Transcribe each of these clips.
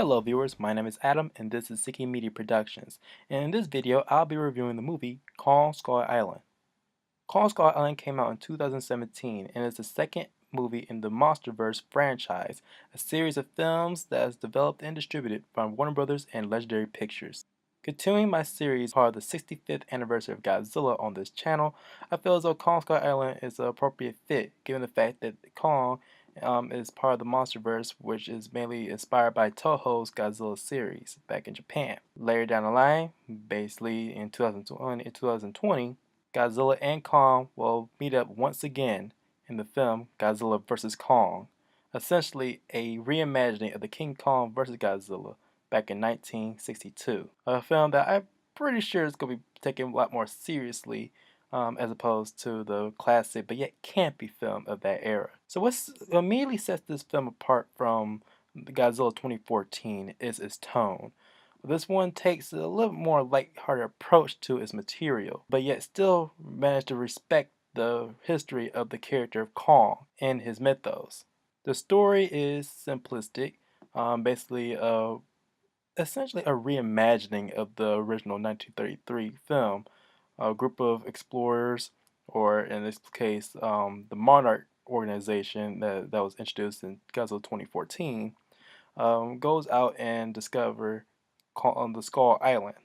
Hello viewers, my name is Adam and this is Seeking Media Productions. And in this video, I'll be reviewing the movie Kong Skull Island. Kong Skull Island came out in 2017 and is the second movie in the Monsterverse franchise, a series of films that is developed and distributed by Warner Brothers and Legendary Pictures. Continuing my series part of the 65th anniversary of Godzilla on this channel, I feel as though Kong Skull Island is an appropriate fit given the fact that Kong is part of the Monsterverse, which is mainly inspired by Toho's Godzilla series back in Japan. Later down the line, basically in 2020, Godzilla and Kong will meet up once again in the film Godzilla vs. Kong, essentially a reimagining of the King Kong vs. Godzilla back in 1962. A film that I'm pretty sure is going to be taken a lot more seriously as opposed to the classic but yet campy film of that era. So what immediately sets this film apart from Godzilla 2014 is its tone. This one takes a little more light-hearted approach to its material, but yet still managed to respect the history of the character of Kong and his mythos. The story is simplistic, basically essentially a reimagining of the original 1933 film. A group of explorers, or in this case, the Monarch organization that was introduced in Godzilla 2014, goes out and discover on the Skull Island.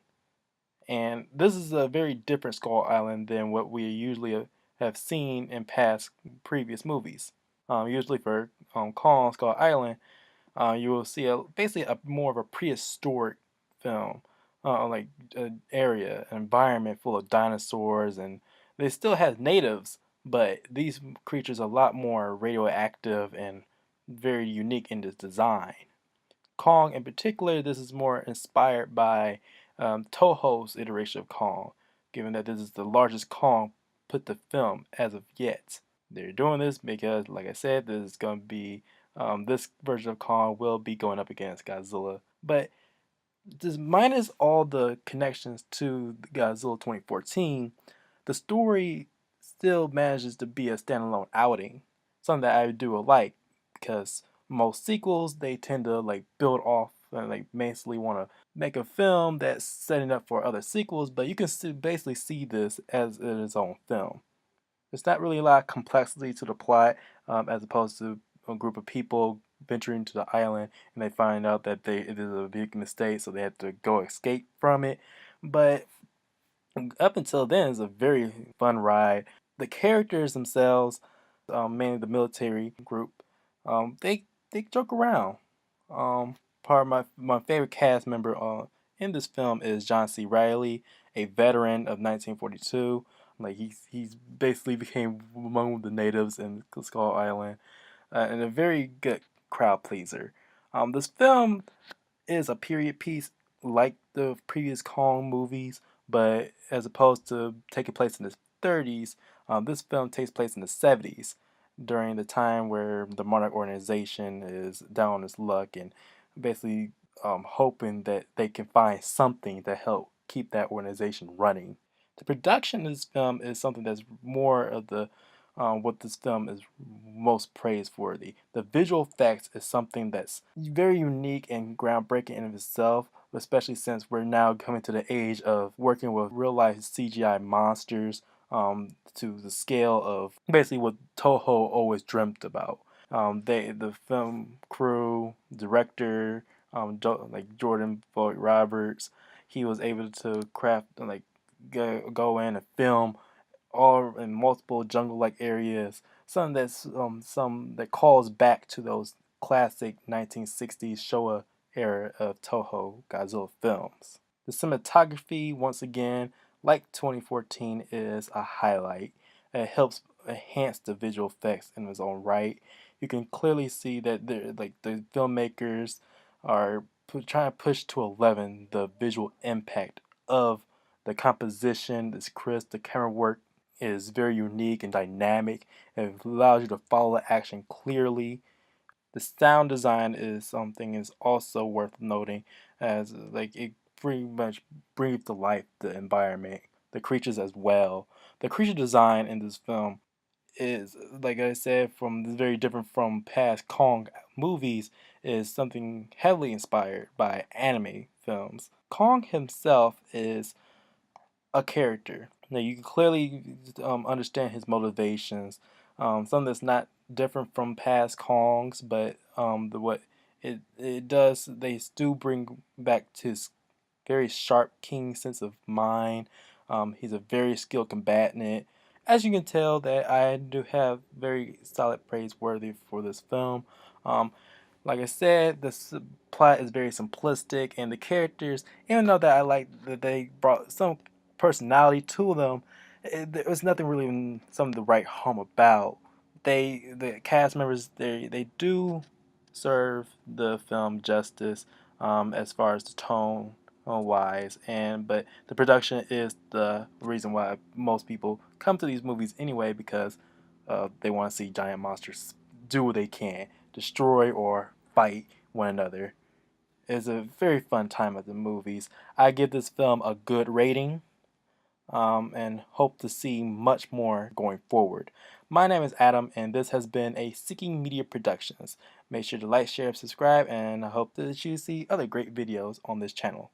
And this is a very different Skull Island than what we usually have seen in past previous movies. Usually for Kong Skull Island, you will see basically a more of a prehistoric film, like an area, an environment full of dinosaurs, and they still have natives, but these creatures are a lot more radioactive and very unique in this design. Kong in particular, this is more inspired by Toho's iteration of Kong, given that this is the largest Kong put to film as of yet. They're doing this because, like I said, this is going to be this version of Kong will be going up against Godzilla. But just minus all the connections to Godzilla 2014, the story still manages to be a standalone outing. Something that I do like because most sequels they tend to like build off and like basically want to make a film that's setting up for other sequels, but you can basically see this as its own film. There's not really a lot of complexity to the plot, as opposed to a group of people venturing to the island and they find out that it is a big mistake, so they have to go escape from it. But up until then, it's a very fun ride. The characters themselves, mainly the military group, they joke around. Part of my favorite cast member in this film is John C. Reilly, a veteran of 1942. Like he's basically became among the natives in Skull Island, and a very good crowd pleaser. This film is a period piece like the previous Kong movies, but as opposed to taking place in the 30s, this film takes place in the 70s during the time where the Monarch organization is down on its luck and basically hoping that they can find something to help keep that organization running. The production of this film is something that's more of the what this film is most praiseworthy. The visual effects is something that's very unique and groundbreaking in of itself, especially since we're now coming to the age of working with real life CGI monsters to the scale of basically what Toho always dreamt about. The film crew, director, like Jordan Vogt Roberts, he was able to craft like go in and film all in multiple jungle-like areas. Some that calls back to those classic 1960s Showa era of Toho Godzilla films. The cinematography, once again, like 2014, is a highlight. It helps enhance the visual effects in its own right. You can clearly see that the filmmakers are trying to push to 11 the visual impact of the composition. Is crisp, the camera work is very unique and dynamic. It allows you to follow the action clearly. The sound design is also worth noting, as like it pretty much brings to life the environment, the creatures as well. The creature design in this film is, like I said, from very different from past Kong movies, is something heavily inspired by anime films. Kong himself is a character. Now you can clearly understand his motivations. Something that's not different from past Kongs, but the what it does, they do bring back to his very sharp, keen sense of mind. He's a very skilled combatant. As you can tell, that I do have very solid praiseworthy for this film. Um, like I said, the plot is very simplistic, and the characters, even though that I like that they brought some personality to them, there was nothing really something to write home about. The cast members, they do serve the film justice, as far as the tone wise, and but the production is the reason why most people come to these movies anyway, because they want to see giant monsters do what they can, destroy or fight one another. It's a very fun time at the movies. I give this film a good rating, and hope to see much more going forward. My name is Adam, and this has been a Seeking Media Productions. Make sure to like, share, and subscribe, and I hope that you see other great videos on this channel.